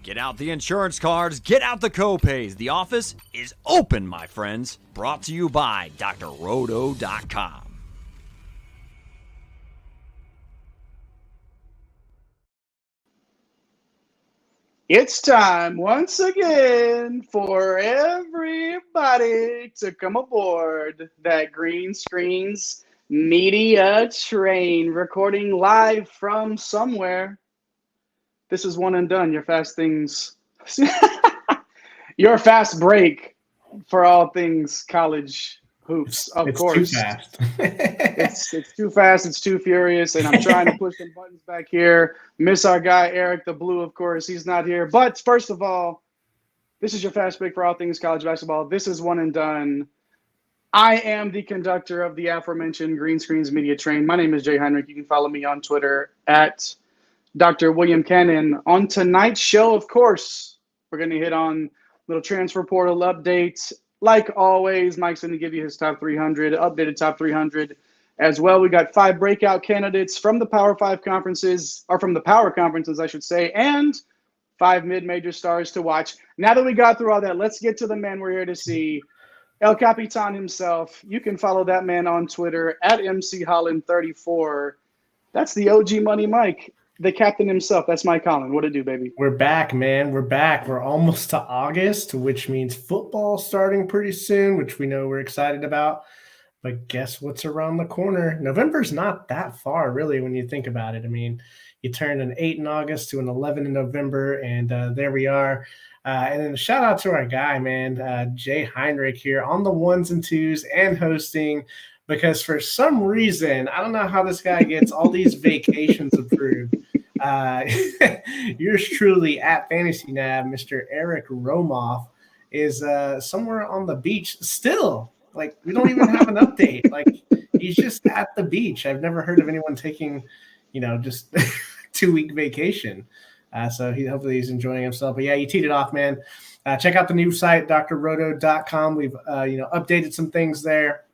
Get out the insurance cards, get out the copays. The office is open, my friends. Brought to you by drroto.com. It's time once again for everybody to come aboard that Green Screens Media Train, recording live from somewhere. This is One and Done, your fast things, your fast break for all things college hoops, of course. It's too fast. It's too fast. It's too furious. And I'm trying to push some buttons back here. Miss our guy, Eric the Blue, of course. He's not here. But first of all, this is your fast break for all things college basketball. This is One and Done. I am the conductor of the aforementioned Green Screens Media Train. My name is Jay Heinrich. You can follow me on Twitter at Dr. William Cannon. On tonight's show, of course, we're going to hit on little transfer portal updates. Like always, Mike's going to give you his top 300, updated top 300 as well. We got 5 breakout candidates from the Power 5 conferences, or from the Power conferences, I should say, and 5 mid-major stars to watch. Now that we got through all that, let's get to the man we're here to see, El Capitan himself. You can follow that man on Twitter at MCHolland34. That's the OG Money Mike. The captain himself. That's Mike Holland. What it do, baby? We're back, man. We're back. We're almost to August, which means football starting pretty soon, which we know we're excited about. But guess what's around the corner? November's not that far, really, when you think about it. I mean, you turned an 8 in August to an 11 in November, and there we are. And then a shout out to our guy, man, Jay Heinrich here on the ones and twos and hosting, because for some reason, I don't know how this guy gets all these vacations approved. Yours truly at Fantasy Nav, Mr. Eric Romoff, is somewhere on the beach still. Like, we don't even have an update. Like, he's just at the beach. I've never heard of anyone taking, just 2-week vacation. So hopefully he's enjoying himself. But yeah, you teed it off, man. Check out the new site, drroto.com. We've updated some things there.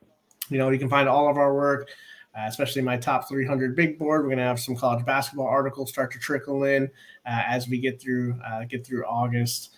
You can find all of our work, especially my top 300 big board. We're going to have some college basketball articles start to trickle in as we get through August,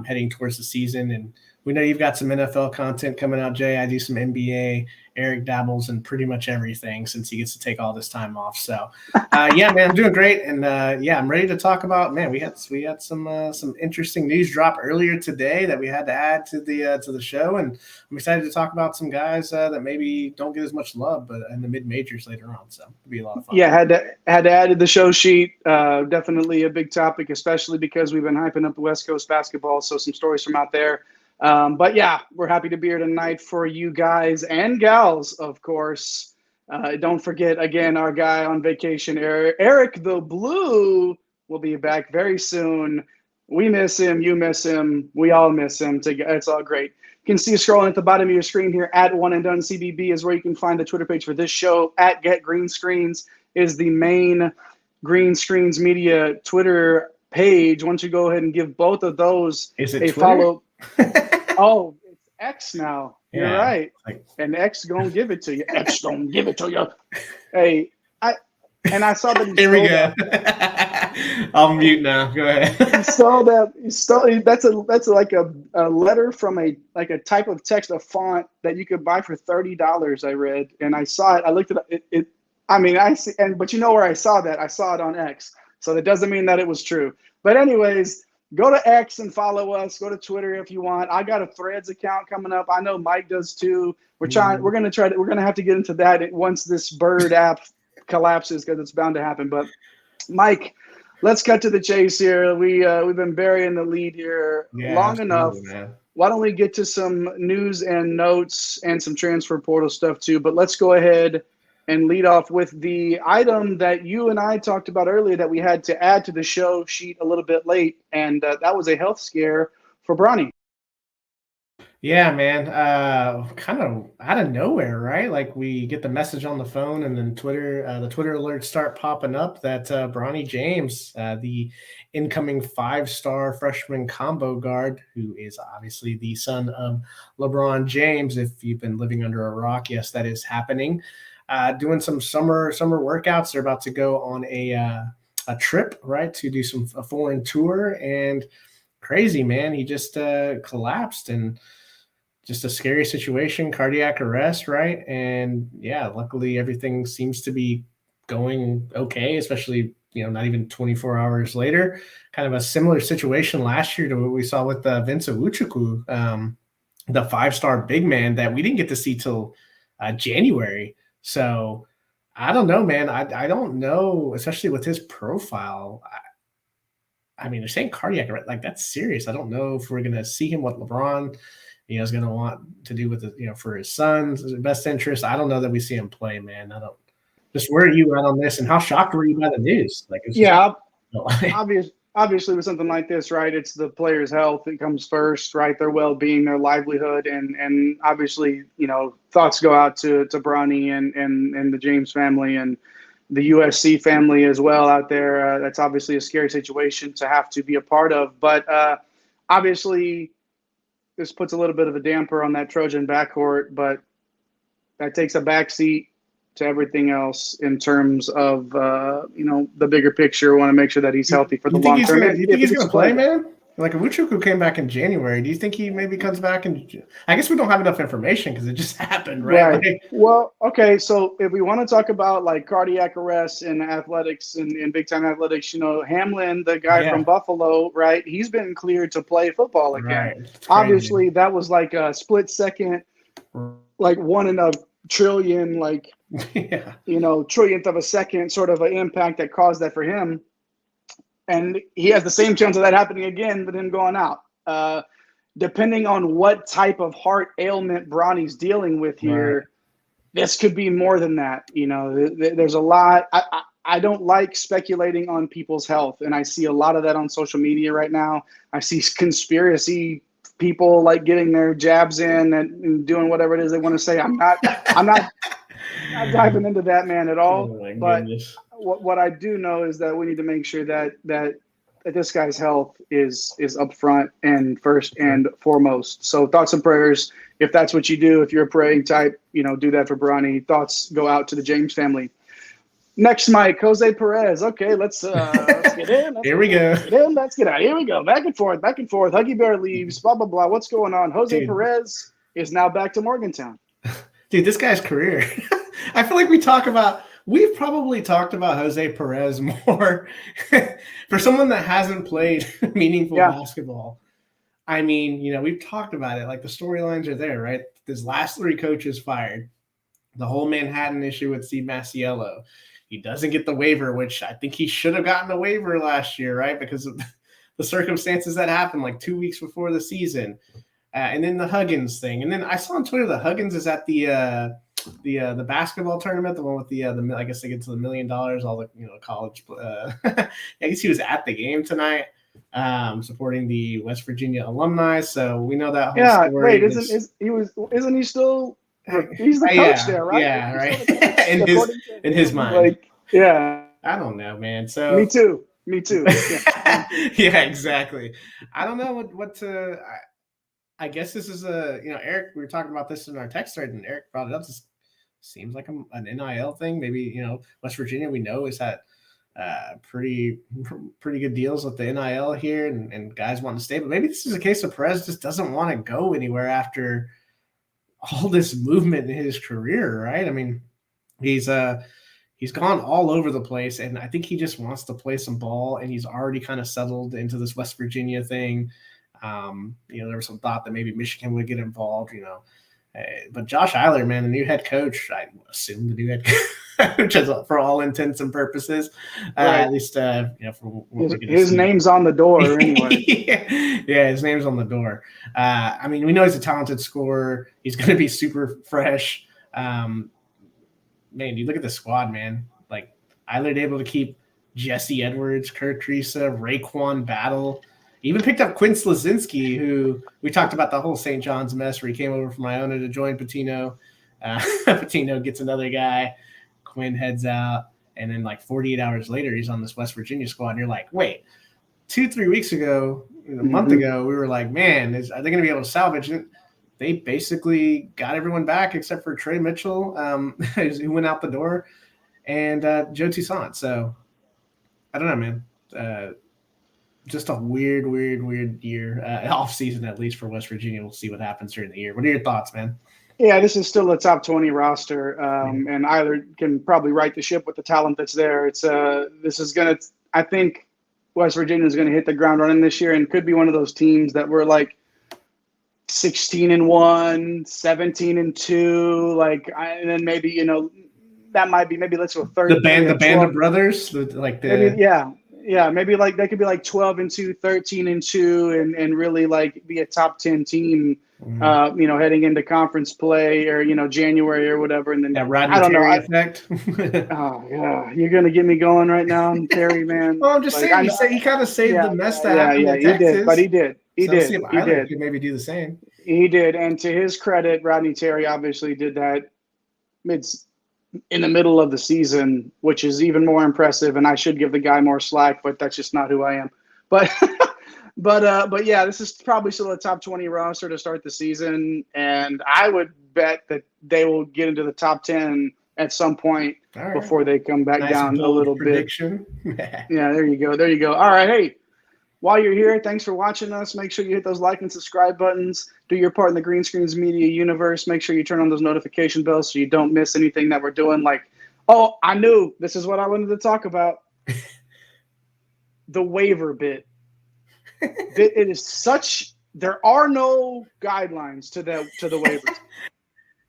heading towards the season. And we know you've got some NFL content coming out, Jay. I do some NBA. Eric dabbles in pretty much everything since he gets to take all this time off. So, yeah, man, I'm doing great. And, I'm ready to talk about, man, we had some interesting news drop earlier today that we had to add to the show. And I'm excited to talk about some guys that maybe don't get as much love, but in the mid-majors later on. So it'll be a lot of fun. Yeah, had to add to the show sheet. Definitely a big topic, especially because we've been hyping up the West Coast basketball. So some stories from out there. But yeah, we're happy to be here tonight for you guys and gals, of course. Don't forget, again, our guy on vacation, Eric the Blue, will be back very soon. We miss him. You miss him. We all miss him. It's all great. You can see scrolling at the bottom of your screen here at One and Done CBB is where you can find the Twitter page for this show. At Get Green Screens is the main Green Screens Media Twitter page. Once you go ahead and give both of those a Twitter? follow. Oh, it's X now. You're Yeah, right. like- And X gonna give it to you. X gonna give it to you. Hey, I saw that he Here we stole go. I'll mute now. Go ahead. He stole that's like a letter from a type of text, a font that you could buy for $30. I read, and I saw it. I looked at it. But you know where I saw that? I saw it on X. So that doesn't mean that it was true. But anyways, go to X and follow us. Go to Twitter if you want. I got a Threads account coming up. I know Mike does too. We're gonna have to get into that once this Bird app collapses, because it's bound to happen. But Mike, let's cut to the chase here. We've been burying the lead here long enough. Man. Why don't we get to some news and notes and some transfer portal stuff too? But let's go ahead and lead off with the item that you and I talked about earlier that we had to add to the show sheet a little bit late, and that was a health scare for Bronny. Yeah, man. Kind of out of nowhere, right? Like, we get the message on the phone, and then the Twitter alerts start popping up that Bronny James, the incoming 5-star freshman combo guard, who is obviously the son of LeBron James. If you've been living under a rock, yes, that is happening. Doing some summer workouts. They're about to go on a a trip, right, to do a foreign tour, and crazy, man. He just collapsed, and just a scary situation, cardiac arrest, right? And yeah, luckily everything seems to be going okay, especially, not even 24 hours later. Kind of a similar situation last year to what we saw with Vincent Wuchukwu, the 5-star big man that we didn't get to see till January. So I don't know, man. I don't know, especially with his profile. I mean, they're saying cardiac arrest, like that's serious. I don't know if we're going to see him what LeBron, is going to want to do with it, for his son's best interest. I don't know that we see him play, man. I don't. Just where are you at on this, and how shocked were you by the news? Like, it's obviously with something like this, right? It's the player's health that comes first, right? Their well-being, their livelihood, and obviously, thoughts go out to Bronny and the James family and the USC family as well out there. That's obviously a scary situation to have to be a part of, but obviously this puts a little bit of a damper on that Trojan backcourt, but that takes a backseat to everything else in terms of, the bigger picture. We want to make sure that he's healthy for the long term. You think he's going to play, man? Like, Wuchukwu came back in January. Do you think he maybe comes back I guess we don't have enough information because it just happened, right? Right. Well, okay. So if we want to talk about like cardiac arrests in athletics and big time athletics, Hamlin, the guy from Buffalo, right? He's been cleared to play football again. Right. Obviously, that was like a split second, like 1 in a trillion, like, trillionth of a second sort of an impact that caused that for him. And he has the same chance of that happening again, but him going out. Depending on what type of heart ailment Bronny's dealing with here, this could be more than that. There's a lot. I don't like speculating on people's health, and I see a lot of that on social media right now. I see conspiracy people like getting their jabs in and doing whatever it is they want to say. I'm not diving into that, man, at all. Oh, but goodness. What I do know is that we need to make sure that this guy's health is up front and first and foremost. So thoughts and prayers, if that's what you do, if you're a praying type, do that for Bronny. Thoughts go out to the James family. Next, Mike, Jose Perez. Okay, let's get in. Here we go. Let's get out. Here we go. Back and forth. Huggy Bear leaves, blah, blah, blah. What's going on? Jose Perez is now back to Morgantown. Dude, this guy's career. I feel like we've probably talked about Jose Perez more for someone that hasn't played meaningful basketball. I mean, we've talked about it. Like, the storylines are there, right? His last 3 coaches fired. The whole Manhattan issue with Steve Masiello. He doesn't get the waiver, which I think he should have gotten a waiver last year, right? Because of the circumstances that happened like 2 weeks before the season. And then the Huggins thing. And then I saw on Twitter that Huggins is at the basketball tournament, the one with the I guess they get to the $1 million, all the college. I guess he was at the game tonight, supporting the West Virginia alumni. So we know that whole story. Wait, isn't he still? He's the coach there, right? Yeah, right. in his mind, like, I don't know, man. So me too. Yeah, exactly. I don't know what to. I guess this is Eric. We were talking about this in our text thread, and Eric brought it up. This seems like an NIL thing. Maybe West Virginia, we know, is had pretty good deals with the NIL here, and guys want to stay. But maybe this is a case of Perez just doesn't want to go anywhere after all this movement in his career, right? I mean, he's gone all over the place, and I think he just wants to play some ball, and he's already kind of settled into this West Virginia thing. There was some thought that maybe Michigan would get involved, but Josh Eiler, man, the new head coach, I assume the new head coach for all intents and purposes, at least, for his name's on the door anyway. Yeah, his name's on the door. I mean, we know he's a talented scorer. He's going to be super fresh. Man, you look at the squad, man. Like, Eiler able to keep Jesse Edwards, Kurt Teresa, Raekwon Battle. He even picked up Quinn Slazinski, who we talked about the whole St. John's mess where he came over from Iona to join Patino. Patino gets another guy. Quinn heads out. And then like 48 hours later, he's on this West Virginia squad. And you're like, wait, 2-3 weeks ago, a month ago, we were like, man, are they going to be able to salvage it? They basically got everyone back except for Trey Mitchell, who went out the door, and Joe Toussaint. So I don't know, man. Just a weird year, off season at least for West Virginia. We'll see what happens during the year. What are your thoughts, man? Yeah, this is still a top 20 roster, and either can probably right the ship with the talent that's there. This is gonna. I think West Virginia is going to hit the ground running this year, and could be one of those teams that were like 16-1, 17-2, and then maybe that might be maybe let's go 30. The band of brothers, maybe maybe like they could be like 12-2, 13-2, and really like be a top 10 team. Heading into conference play or January or whatever, and then that Rodney Terry effect. Oh yeah, you're gonna get me going right now, Terry, man. Well, I'm just saying, he kind of saved the mess that happened in Texas. He did, but he did. He did. Could maybe do the same. He did, and to his credit, Rodney Terry obviously did that in the middle of the season, which is even more impressive. And I should give the guy more slack, but that's just not who I am. But. But yeah, this is probably still a top 20 roster to start the season, and I would bet that they will get into the top 10 at some point before they come back down a little prediction. Bit. Yeah, there you go. All right, hey, while you're here, thanks for watching us. Make sure you hit those like and subscribe buttons. Do your part in the Green Screens Media universe. Make sure you turn on those notification bells so you don't miss anything that we're doing. Like, oh, I knew this is what I wanted to talk about. The waiver bit. It is such. There are no guidelines to the waivers,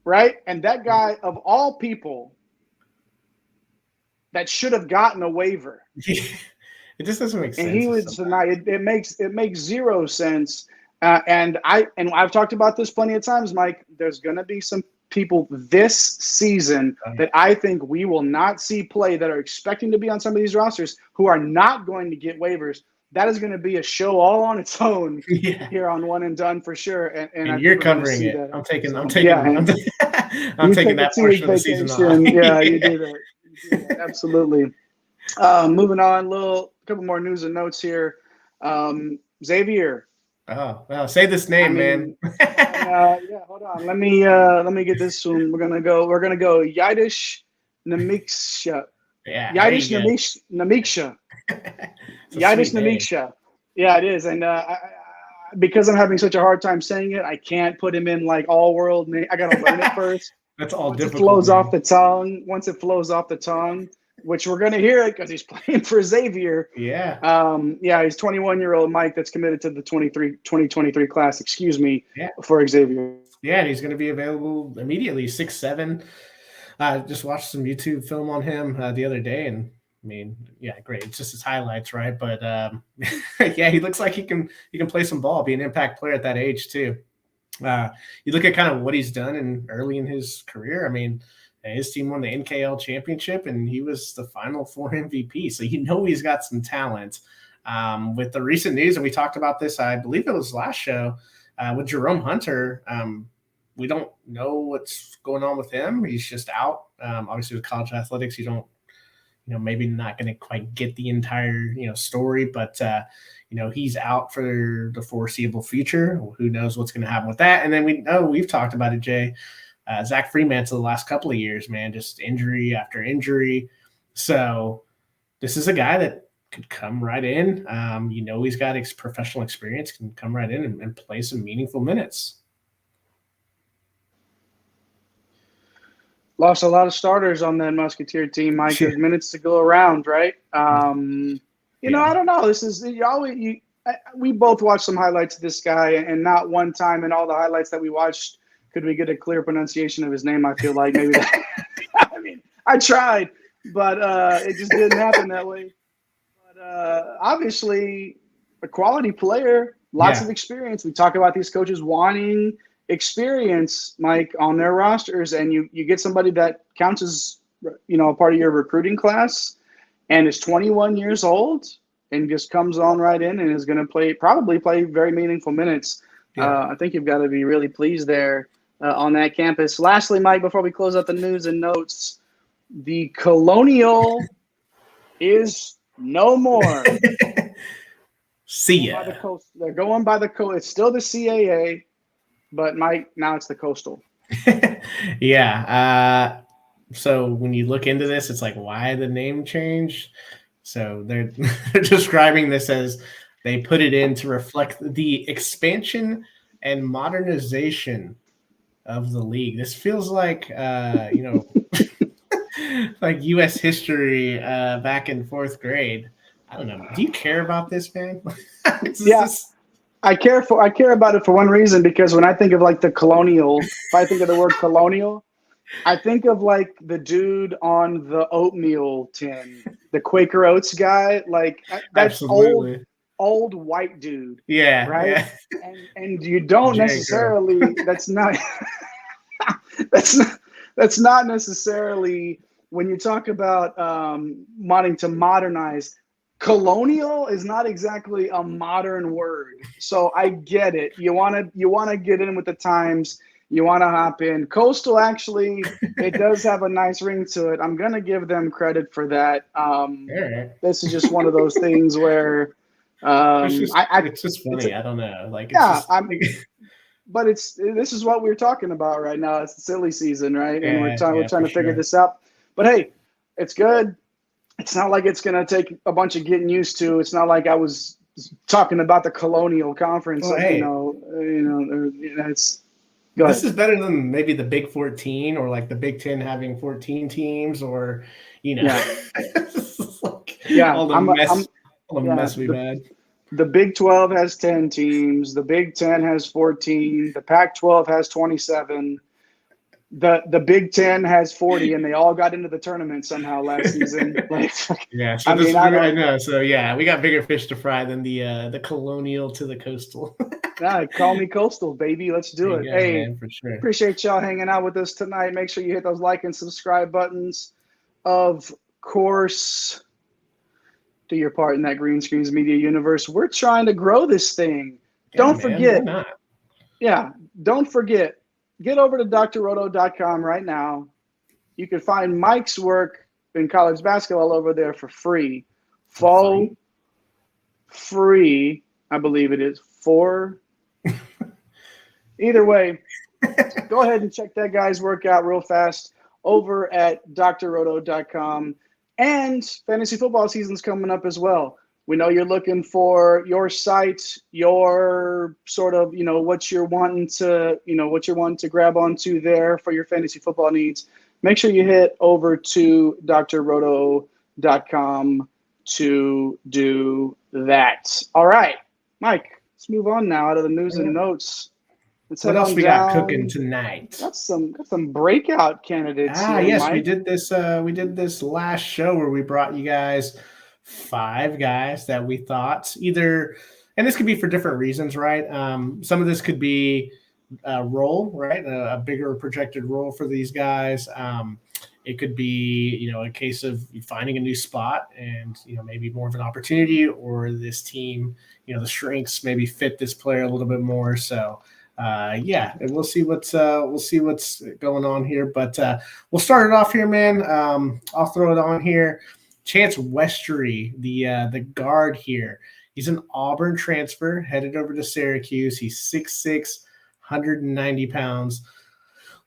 right? And that guy of all people that should have gotten a waiver, it just doesn't make sense. And he was denied. It makes zero sense. And I've talked about this plenty of times, Mike. There's going to be some people this season that I think we will not see play that are expecting to be on some of these rosters who are not going to get waivers. That is going to be a show all on its own here on One and Done for sure. And you're covering it. I'm taking that portion of the season off. Yeah, you do that. Absolutely. Moving on, couple more news and notes here. Xavier. Oh, well, say this name, man. Hold on. Let me get this one. We're gonna go Yiddish Namiksha. Yeah. Yiddish Namiksha. Yiddish Namiksha. Yeah, it is. And because I'm having such a hard time saying it, I can't put him in like all world name. I gotta learn it first. That's all Once difficult. It flows off the tongue. Once it flows off the tongue, which we're gonna hear it because he's playing for Xavier. Yeah. He's 21-year-old Mike that's committed to the 2023 class. For Xavier. Yeah, and he's going to be available immediately. 6'7". Just watched some YouTube film on him the other day, and I mean, yeah, great. It's just his highlights, right? But yeah, he looks like he can play some ball, be an impact player at that age too. You look at kind of what he's done early in his career. I mean, his team won the NKL championship, and he was the Final Four MVP. So he's got some talent. With the recent news, and we talked about this, I believe it was last show, with Jerome Hunter. We don't know what's going on with him. He's just out. Obviously, with college athletics, you don't, maybe not going to quite get the entire, story, but, he's out for the foreseeable future. Who knows what's going to happen with that? And then we've talked about it, Jay. Zach Freemantle the last couple of years, man, just injury after injury. So this is a guy that could come right in. He's got professional experience, can come right in and play some meaningful minutes. Lost a lot of starters on that Musketeer team, Mike. There's minutes to go around, right? I don't know. This is we both watched some highlights of this guy, and not one time in all the highlights that we watched could we get a clear pronunciation of his name. I feel like maybe I mean, I tried, but it just didn't happen that way. But obviously, a quality player, lots of experience. We talk about these coaches wanting experience, Mike, on their rosters, and you get somebody that counts as a part of your recruiting class and is 21 years old and just comes on right in and is going to probably play very meaningful minutes. I think you've got to be really pleased there on that campus. Lastly, Mike, before we close out the news and notes, the Colonial is no more. See ya. They're going by the coast. It's still the CAA. But Mike, now it's the Coastal. Yeah. So when you look into this, it's like, why the name change? So they're describing this as they put it in to reflect the expansion and modernization of the league. This feels like like U.S. history back in fourth grade. I don't know. Do you care about this, man? Yeah, I care about it for one reason, because when I think of like the colonial, if I think of the word colonial, I think of like the dude on the oatmeal tin, the Quaker Oats guy. Like that's Absolutely. old white dude. Yeah, Right. yeah. And you don't J. Crew. necessarily. That's not necessarily when you talk about wanting to modernize. Colonial is not exactly a modern word, so I get it. You want to get in with the times. You want to hop in. Coastal, actually, it does have a nice ring to it. I'm gonna give them credit for that. Right. This is just one of those things where it's just funny. I don't know. Like, it's but this is what we're talking about right now. It's the silly season, right? And we're trying to figure this out. But hey, it's good. It's not like it's going to take a bunch of getting used to. It's not like I was talking about the Colonial Conference. Well, hey, it's go ahead. This is better than maybe the Big 14 or like the Big 10 having 14 teams, or all the mess we've had. The Big 12 has 10 teams. The Big 10 has 14. The Pac-12 has 27. The Big 10 has 40, and they all got into the tournament somehow last season. Yeah, so I know. So yeah, we got bigger fish to fry than the Colonial to the Coastal. Call me Coastal, baby. Let's do it. Hey, man, for sure. Appreciate y'all hanging out with us tonight. Make sure you hit those like and subscribe buttons. Of course, do your part in that Green Screens Media universe. We're trying to grow this thing. Don't forget. Get over to drroto.com right now. You can find Mike's work in college basketball over there for free. Free, I believe it is. Either way, go ahead and check that guy's work out real fast over at drroto.com. And fantasy football season's coming up as well. We know you're looking for your site, your sort of, what you're wanting to grab onto there for your fantasy football needs. Make sure you hit over to drroto.com to do that. All right, Mike, let's move on now out of the news and notes. What else we got cooking tonight? Got some breakout candidates. Yes, Mike. we did this last show where we brought you guys 5 guys that we thought either, and this could be for different reasons, right? Some of this could be a role, right? A bigger projected role for these guys. It could be, a case of finding a new spot and, maybe more of an opportunity, or this team, the strengths maybe fit this player a little bit more. So, and we'll see what's going on here, but we'll start it off here, man. I'll throw it on here. Chance Westry, the guard here. He's an Auburn transfer, headed over to Syracuse. He's 6'6", 190 pounds.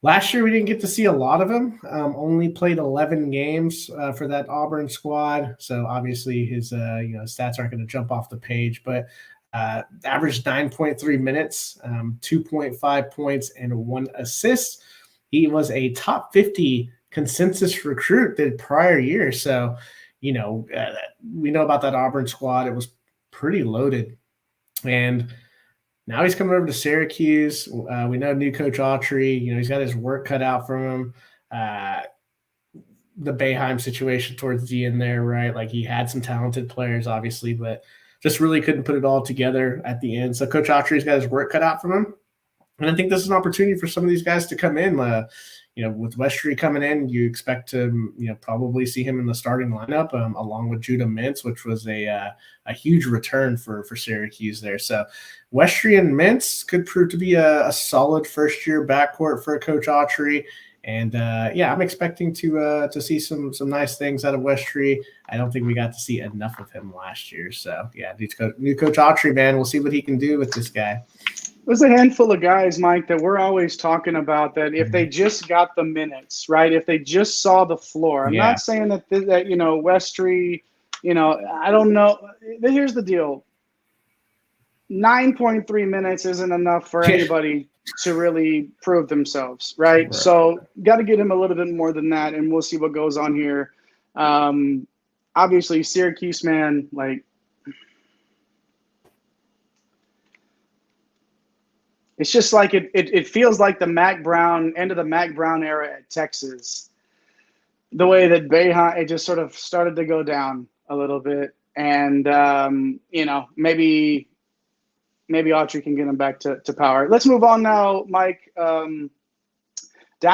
Last year, we didn't get to see a lot of him. Only played 11 games for that Auburn squad. So obviously his stats aren't going to jump off the page, but averaged 9.3 minutes, 2.5 points, and 1 assist. He was a top 50 consensus recruit the prior year. So, we know about that Auburn squad. It was pretty loaded. And now he's coming over to Syracuse. We know new coach Autry, he's got his work cut out from him. The Boeheim situation towards the end there, right? Like, he had some talented players, obviously, but just really couldn't put it all together at the end. So Coach Autry's got his work cut out from him. And I think this is an opportunity for some of these guys to come in. With Westry coming in, you expect to, probably see him in the starting lineup along with Judah Mintz, which was a huge return for Syracuse there. So Westry and Mintz could prove to be a solid first-year backcourt for Coach Autry. And, I'm expecting to see some nice things out of Westry. I don't think we got to see enough of him last year. So, new Coach Autry, man, we'll see what he can do with this guy. There's a handful of guys, Mike, that we're always talking about that if they just got the minutes, right, if they just saw the floor. I'm not saying that Westry I don't know. Here's the deal. 9.3 minutes isn't enough for anybody to really prove themselves, right? So got to get him a little bit more than that, and we'll see what goes on here. Obviously, Syracuse, man, like it's just like it feels like the Mac Brown end of the Mac Brown era at Texas. The way that Boeheim, it just sort of started to go down a little bit, and maybe Autry can get him back to power. Let's move on now, Mike, down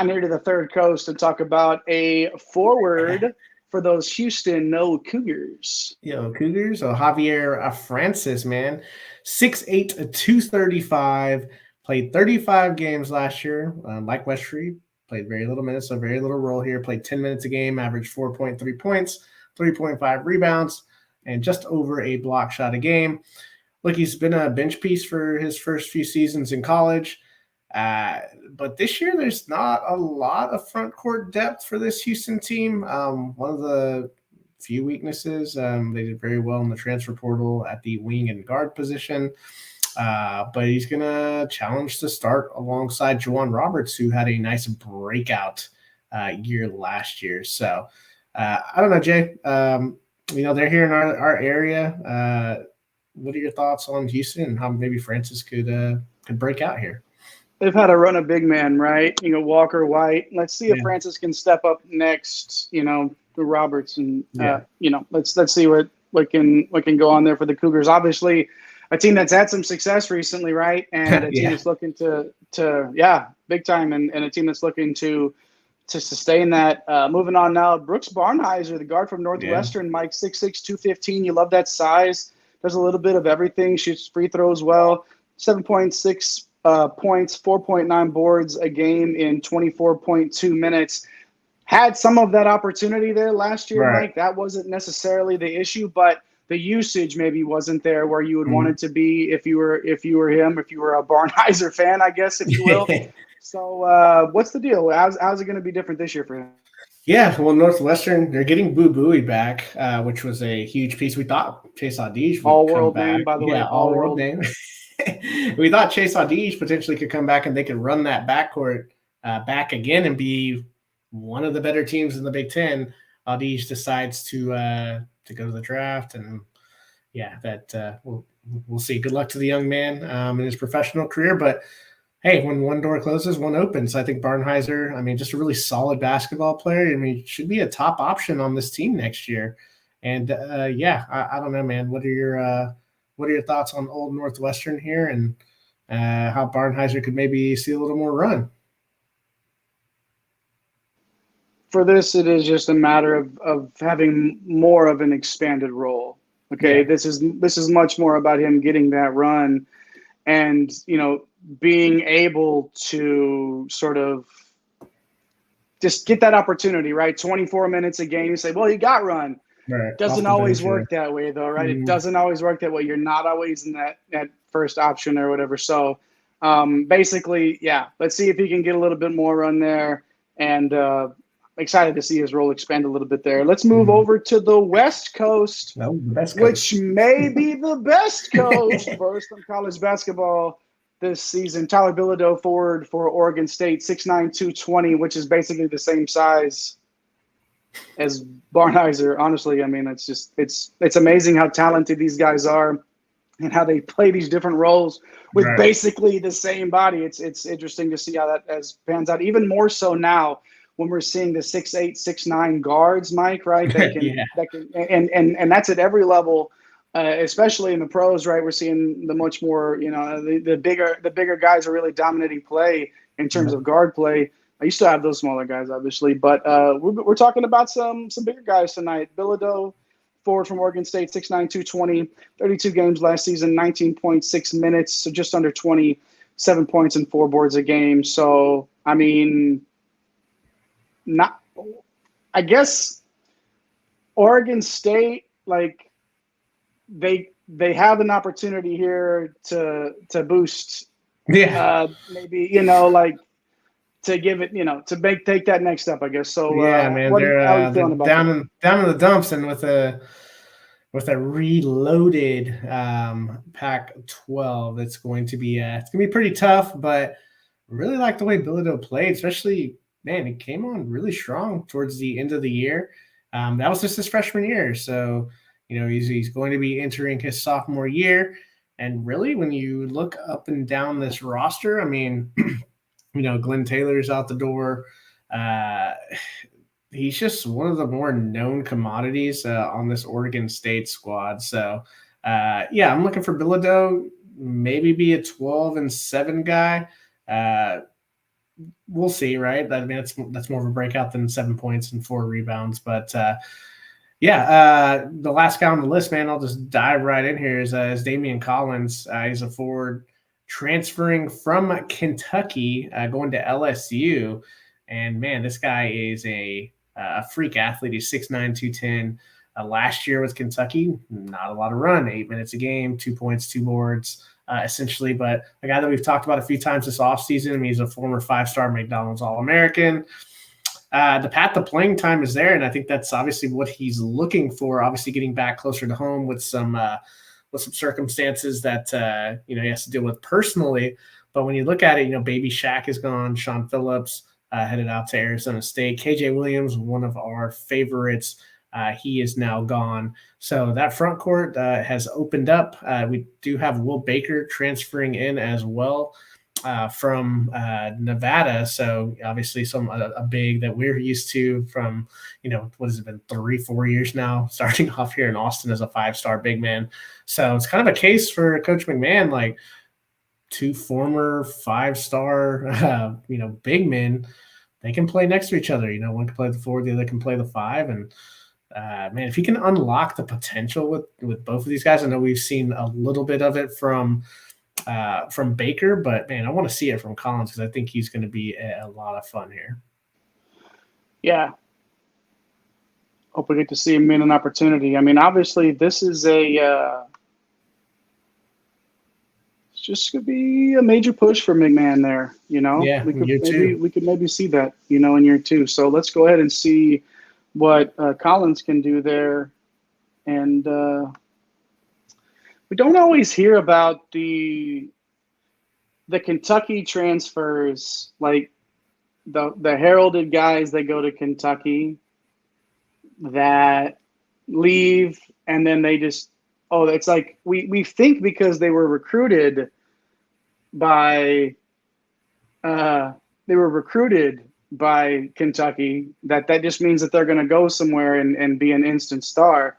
here to the third coast and talk about a forward for those Houston Cougars. Cougars. So Javier Francis, man, 6'8", 235, played 35 games last year. Like Westry, played very little minutes, so very little role here. Played 10 minutes a game, averaged 4.3 points, 3.5 rebounds, and just over a block shot a game. Look, he's been a bench piece for his first few seasons in college. But this year, there's not a lot of front court depth for this Houston team. One of the few weaknesses, they did very well in the transfer portal at the wing and guard position. But he's going to challenge to start alongside Juwan Roberts, who had a nice breakout year last year. So I don't know, Jay. They're here in our area. What are your thoughts on Houston and how maybe Francis could break out here? They've had a run of big men, right? Walker, White. Let's see if Francis can step up next. To Roberts, and let's see what can go on there for the Cougars. Obviously, a team that's had some success recently, right? And a team that's looking to big time, and a team that's looking to sustain that. Moving on now, Brooks Barnhizer, the guard from Northwestern, Mike, 6'6", 215. You love that size. Does a little bit of everything. Shoots free throws well. 7.6 points, 4.9 boards a game in 24.2 minutes. Had some of that opportunity there last year, Mike. That wasn't necessarily the issue, but the usage maybe wasn't there where you would want it to be if you were him, if you were a Barnhizer fan, I guess, if you will. So what's the deal? How's it going to be different this year for him? Yeah, well, Northwestern, they're getting Boo Buie back, which was a huge piece. We thought Chase Audige would come back. Name, by the way. Yeah, all-world name. We thought Chase Audige potentially could come back and they could run that backcourt back again and be one of the better teams in the Big Ten. Audige decides to go to the draft, and we'll see. Good luck to the young man in his professional career, but hey, when one door closes, one opens. I think Barnhizer, just a really solid basketball player. Should be a top option on this team next year. And I don't know, man. What are your thoughts on old Northwestern here, and how Barnhizer could maybe see a little more run? For this, it is just a matter of having more of an expanded role. Okay, this is much more about him getting that run, and being able to sort of just get that opportunity, right? 24 minutes a game. You say, well, you got run. Right. Doesn't always work that way, though, right? Mm-hmm. It doesn't always work that way. You're not always in that first option or whatever. So basically, let's see if he can get a little bit more run there. And excited to see his role expand a little bit there. Let's move over to the West Coast, which may be the best coast for some college basketball this season. Tyler Bilodeau, forward for Oregon State, 6'9", 220, which is basically the same size as Barnhizer. Honestly, it's amazing how talented these guys are and how they play these different roles with basically the same body. It's interesting to see how that pans out, even more so now when we're seeing the 6'8", 6'9" guards, Mike, right? That can and that's at every level. Especially in the pros, right? We're seeing the much more, the bigger guys are really dominating play in terms of guard play. You still have those smaller guys, obviously, but we're talking about some bigger guys tonight. Bilodeau, forward from Oregon State, 6'9", 220, 32 games last season, 19.6 minutes, so just under 27 points and 4 boards a game. So, I guess Oregon State, like, they have an opportunity here to boost, maybe, to give it, to take that next step, I guess. So man, they're down in the dumps, and with a with a reloaded Pac-12. It's going to be pretty tough, but really like the way Bilodeau played, especially, man, he came on really strong towards the end of the year. That was just his freshman year. So, he's going to be entering his sophomore year. And really, when you look up and down this roster, I mean, Glenn Taylor's out the door. He's just one of the more known commodities on this Oregon State squad. So, I'm looking for Bilodeau, maybe be a 12-7 guy. We'll see, right? I mean, that's more of a breakout than 7 points and 4 rebounds. But the last guy on the list, man, I'll just dive right in here, is Damian Collins. He's a forward transferring from Kentucky, going to LSU. And, man, this guy is a freak athlete. He's 6'9", 210. Last year with Kentucky, not a lot of run, 8 minutes a game, 2 points, 2 boards. Essentially, but a guy that we've talked about a few times this offseason. I mean, he's a former 5-star McDonald's All-American. The path to playing time is there, and I think that's obviously what he's looking for. Obviously, getting back closer to home with some circumstances that he has to deal with personally. But when you look at it, Baby Shaq is gone. Sean Phillips headed out to Arizona State. KJ Williams, one of our favorites. He is now gone. So that front court has opened up. We do have Will Baker transferring in as well from Nevada. So obviously a big that we're used to from, what has it been, 3-4 years now, starting off here in Austin as a 5-star big man. So it's kind of a case for Coach McMahon, like 2 former 5-star, big men. They can play next to each other. One can play the 4, the other can play the 5. And man, if he can unlock the potential with both of these guys, I know we've seen a little bit of it from Baker, but man, I want to see it from Collins because I think he's going to be a lot of fun here. Yeah. Hope we get to see him in an opportunity. I mean, obviously, this is it's just going to be a major push for McMahon there. Yeah, we could maybe see that, in year 2. So let's go ahead and see what Collins can do there. And we don't always hear about the Kentucky transfers, like the heralded guys that go to Kentucky that leave and then they just it's like we think because they were recruited by Kentucky that just means that they're going to go somewhere and be an instant star.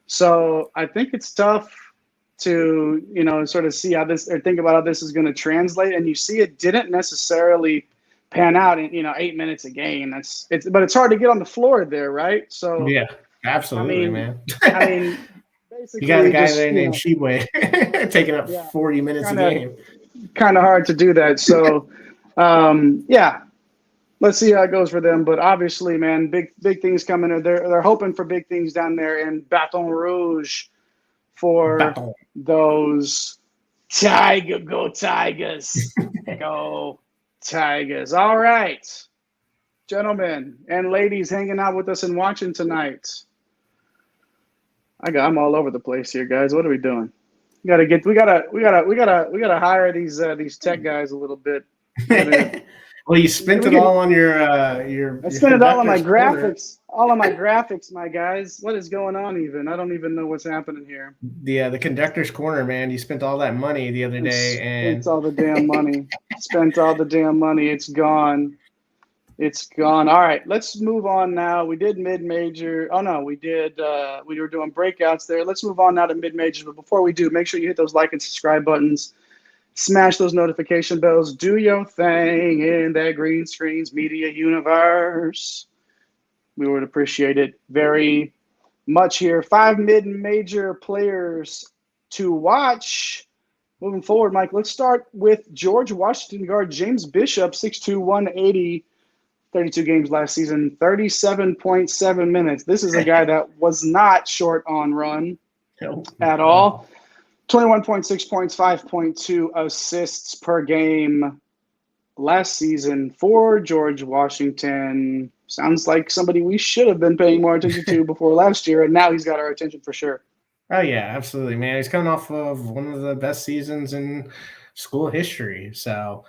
So I think it's tough to, sort of see how this, or think about how this is going to translate. And you see it didn't necessarily pan out in, 8 minutes a game. But it's hard to get on the floor there, right? So yeah, absolutely, man. I mean, basically, you got a guy there named Sheway taking up 40 minutes a game. Kind of hard to do that. So, let's see how it goes for them. But obviously, man, big things coming. They're hoping for big things down there in Baton Rouge for those Go Tigers. Go Tigers. All right, gentlemen and ladies hanging out with us and watching tonight. I'm all over the place here, guys. What are we doing? We gotta hire these tech guys a little bit. Well, you spent it all on your I spent it all on my graphics. All on my graphics, my guys. What is going on even? I don't even know what's happening here. The conductor's corner, man. You spent all that money the other day. Spent all the damn money. Spent all the damn money. It's gone. It's gone. All right, let's move on now. We did mid-major. Oh, no, we were doing breakouts there. Let's move on now to mid-majors. But before we do, make sure you hit those like and subscribe buttons. Smash those notification bells. Do your thing in that green screens media universe. We would appreciate it very much here. 5 mid-major players to watch. Moving forward, Mike, let's start with George Washington guard James Bishop, 6'2", 180, 32 games last season, 37.7 minutes. This is a guy that was not short on run at all. 21.6 points, 5.2 assists per game last season for George Washington. Sounds like somebody we should have been paying more attention to before last year, and now he's got our attention for sure. Oh yeah, absolutely, man. He's coming off of one of the best seasons in school history. So,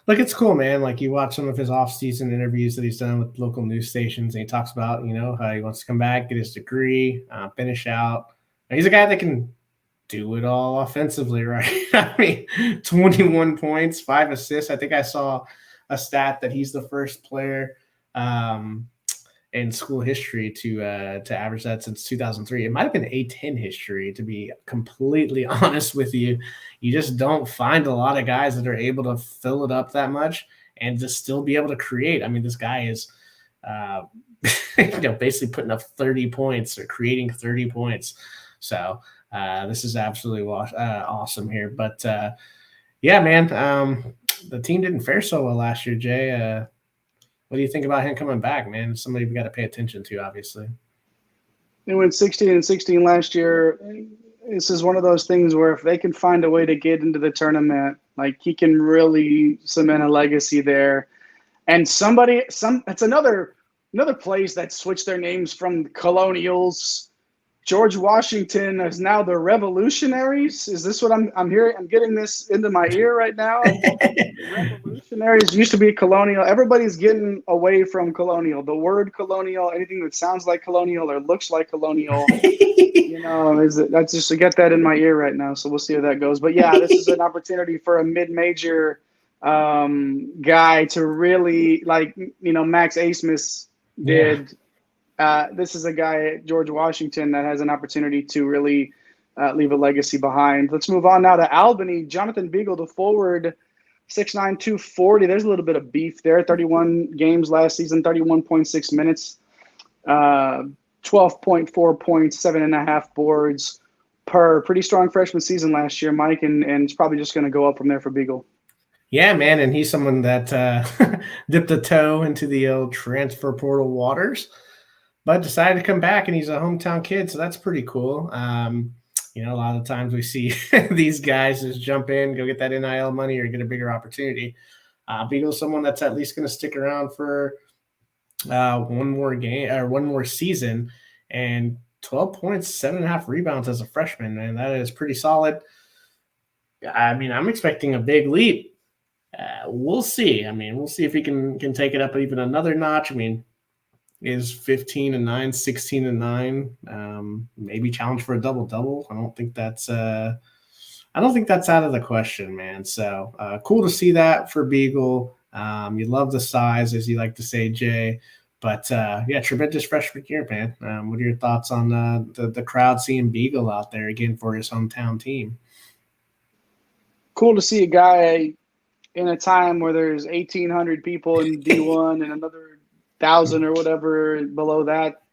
like, it's cool, man. Like, you watch some of his off-season interviews that he's done with local news stations, and he talks about, how he wants to come back, get his degree, finish out. And he's a guy that can do it all offensively, right? I mean, 21 points, 5 assists. I think I saw a stat that he's the first player in school history to average that since 2003. It might have been A10 history, to be completely honest with you. You just don't find a lot of guys that are able to fill it up that much and just still be able to create. I mean, this guy is basically putting up 30 points or creating 30 points. So this is absolutely awesome here. But yeah, man, the team didn't fare so well last year, Jay. What do you think about him coming back, man? It's somebody we got to pay attention to, obviously. They went 16-16 last year. This is one of those things where if they can find a way to get into the tournament, like, he can really cement a legacy there. And it's another place that switched their names from Colonials. George Washington is now the Revolutionaries. Is this what I'm hearing? I'm getting this into my ear right now. Revolutionaries used to be Colonial. Everybody's getting away from Colonial. The word Colonial, anything that sounds like Colonial or looks like Colonial, that's just to get that in my ear right now. So we'll see how that goes. But yeah, this is an opportunity for a mid-major guy to really, like, Max Asmus did. This is a guy, George Washington, that has an opportunity to really leave a legacy behind. Let's move on now to Albany. Jonathan Beagle, the forward, 6'9", 240. There's a little bit of beef there. 31 games last season, 31.6 minutes, 12.4 points, 7.5 boards per. Pretty strong freshman season last year, Mike, and it's probably just going to go up from there for Beagle. Yeah, man, and he's someone that dipped a toe into the old transfer portal waters, but decided to come back, and he's a hometown kid, so that's pretty cool. A lot of times we see these guys just jump in, go get that NIL money or get a bigger opportunity. Beagle's someone that's at least going to stick around for one more game or one more season, and 12 points, 7.5 rebounds as a freshman, man. That is pretty solid. I mean, I'm expecting a big leap. We'll see. I mean, we'll see if he can take it up even another notch. I mean, is 15-9, 16-9, maybe challenge for a double-double. I don't think that's out of the question, man. So cool to see that for Beagle. You love the size, as you like to say, Jay. But yeah, tremendous freshman year, man. What are your thoughts on the crowd seeing Beagle out there again for his hometown team? Cool to see a guy in a time where there's 1,800 people in D1 and another 1,000 or whatever below that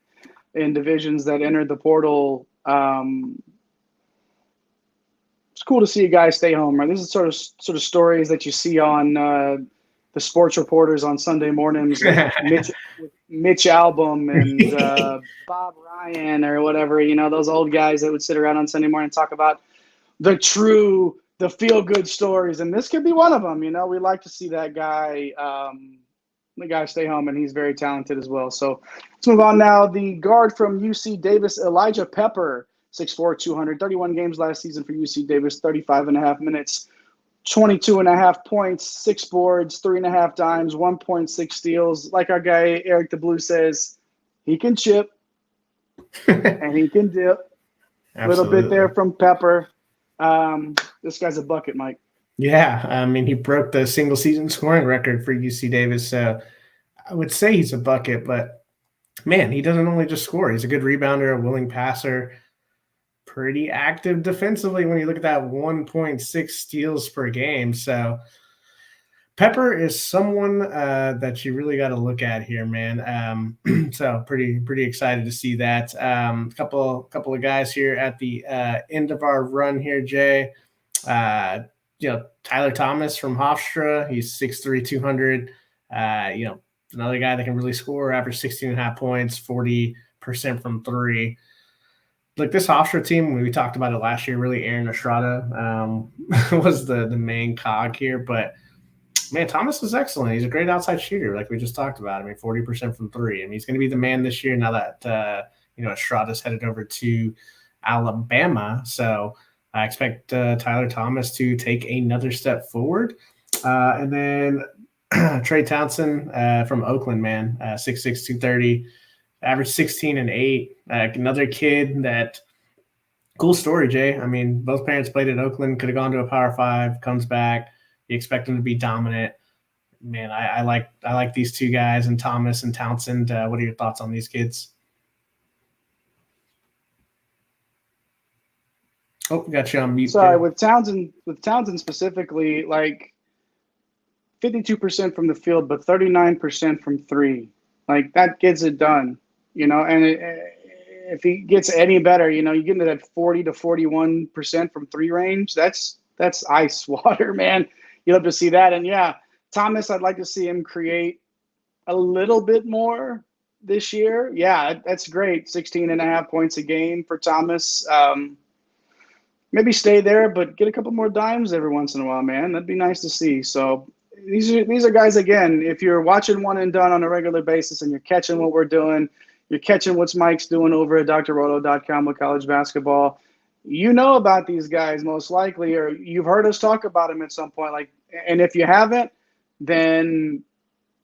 in divisions that entered the portal. It's cool to see a guy stay home, right? This is sort of stories that you see on the sports reporters on Sunday mornings, like Mitch Albom and Bob Ryan or whatever, those old guys that would sit around on Sunday morning and talk about the feel-good stories. And this could be one of them. We like to see that guy stay home, and he's very talented as well. So let's move on now. The guard from UC Davis, Elijah Pepper, 6'4", 200, 31 games last season for UC Davis, 35.5 minutes, 22.5 points, 6 boards, 3.5 dimes, 1.6 steals. Like our guy Eric the Blue says, he can chip and he can dip. A little bit there from Pepper. This guy's a bucket, Mike. Yeah, I mean, he broke the single season scoring record for UC Davis. So I would say he's a bucket, but man, he doesn't only just score. He's a good rebounder, a willing passer, pretty active defensively when you look at that 1.6 steals per game. So Pepper is someone that you really got to look at here, man. So pretty excited to see that. Couple of guys here at the end of our run here, Jay. Tyler Thomas from Hofstra, he's 6'3", 200. Another guy that can really score, average 16.5 points, 40% from three. Like this Hofstra team, we talked about it last year, really Aaron Estrada was the main cog here. But, man, Thomas was excellent. He's a great outside shooter, like we just talked about. I mean, 40% from three. I mean, he's going to be the man this year now that, Estrada's headed over to Alabama. So I expect Tyler Thomas to take another step forward. And then Trey Townsend from Oakland, man, 6'6", 230, average 16 and 8. Another kid that cool story, Jay. I mean, both parents played at Oakland, could have gone to a Power 5, comes back. You expect him to be dominant. Man, I like these two guys, and Thomas and Townsend. What are your thoughts on these kids? Oh, got you on mute. Sorry, with Townsend specifically, like 52% from the field, but 39% from three. Like that gets it done, And if he gets any better, you get into that 40 to 41% from three range. That's ice water, man. You'll have to see that. And yeah, Thomas, I'd like to see him create a little bit more this year. Yeah, that's great. 16.5 points a game for Thomas. Maybe stay there, but get a couple more dimes every once in a while, man. That'd be nice to see. So these are guys, again, if you're watching One and Done on a regular basis and you're catching what we're doing, you're catching what Mike's doing over at drroto.com with college basketball, you know about these guys most likely, or you've heard us talk about them at some point. And if you haven't, then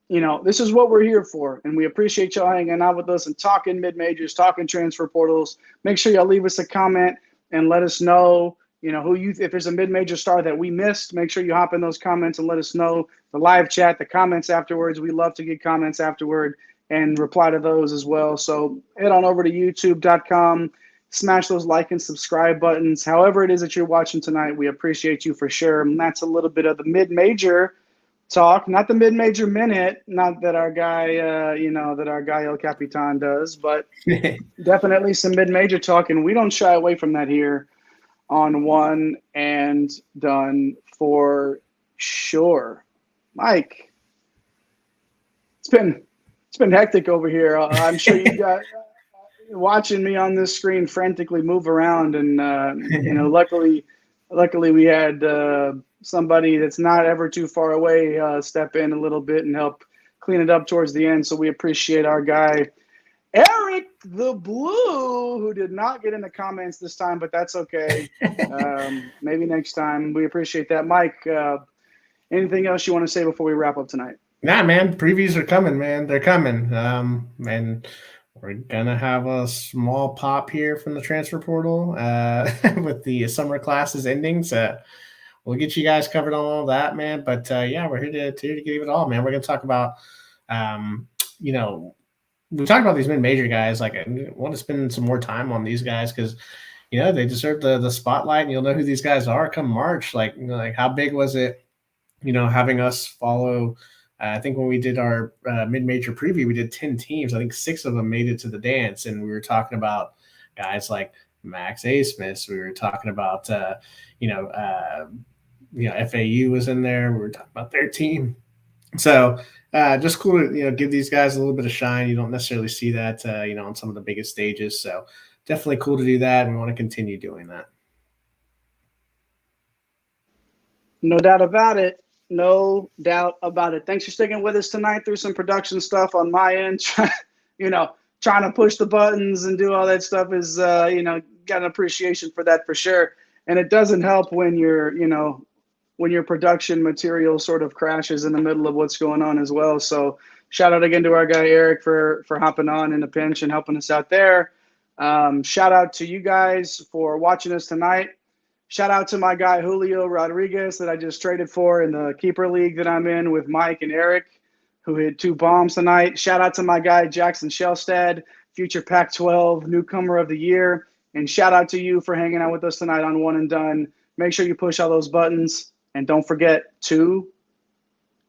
this is what we're here for, and we appreciate y'all hanging out with us and talking mid-majors, talking transfer portals. Make sure y'all leave us a comment and let us know, if there's a mid-major star that we missed. Make sure you hop in those comments and let us know. The live chat, the comments afterwards. We love to get comments afterward and reply to those as well. So head on over to youtube.com, smash those like and subscribe buttons. However it is that you're watching tonight, we appreciate you for sure. And that's a little bit of the mid-major talk, not the mid-major minute, not that our guy, El Capitan does, but definitely some mid-major talk, and we don't shy away from that here on One and Done for sure. Mike, it's been hectic over here. I'm sure you got watching me on this screen frantically move around, and luckily we had somebody that's not ever too far away step in a little bit and help clean it up towards the end. So we appreciate our guy, Eric the Blue, who did not get in the comments this time, but that's okay. Maybe next time. We appreciate that. Mike, anything else you want to say before we wrap up tonight? Nah, man. Previews are coming, man. They're coming. And we're going to have a small pop here from the transfer portal with the summer classes ending. So we'll get you guys covered on all that, man. But yeah, we're here to give it all, man. We're going to talk about, we talked about these mid-major guys. Like, I want to spend some more time on these guys because, they deserve the spotlight, and you'll know who these guys are come March. Like how big was it, having us follow? I think when we did our mid-major preview, we did 10 teams. I think 6 of them made it to the dance, and we were talking about guys like Max A. Smith. We were talking about, FAU was in there. We were talking about their team. So just cool to, give these guys a little bit of shine. You don't necessarily see that, on some of the biggest stages. So definitely cool to do that, and we want to continue doing that. No doubt about it. No doubt about it. Thanks for sticking with us tonight through some production stuff on my end. Trying to push the buttons and do all that stuff is, got an appreciation for that for sure. And it doesn't help when your production material sort of crashes in the middle of what's going on as well. So shout out again to our guy, Eric, for hopping on in a pinch and helping us out there. Shout out to you guys for watching us tonight. Shout out to my guy, Julio Rodriguez, that I just traded for in the keeper league that I'm in with Mike and Eric, who hit 2 bombs tonight. Shout out to my guy, Jackson Shelstad, future Pac-12 newcomer of the year. And shout out to you for hanging out with us tonight on One and Done. Make sure you push all those buttons. And don't forget to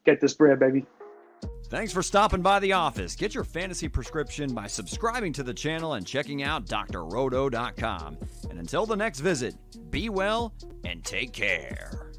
get this bread, baby. Thanks for stopping by the office. Get your fantasy prescription by subscribing to the channel and checking out drroto.com. And until the next visit, be well and take care.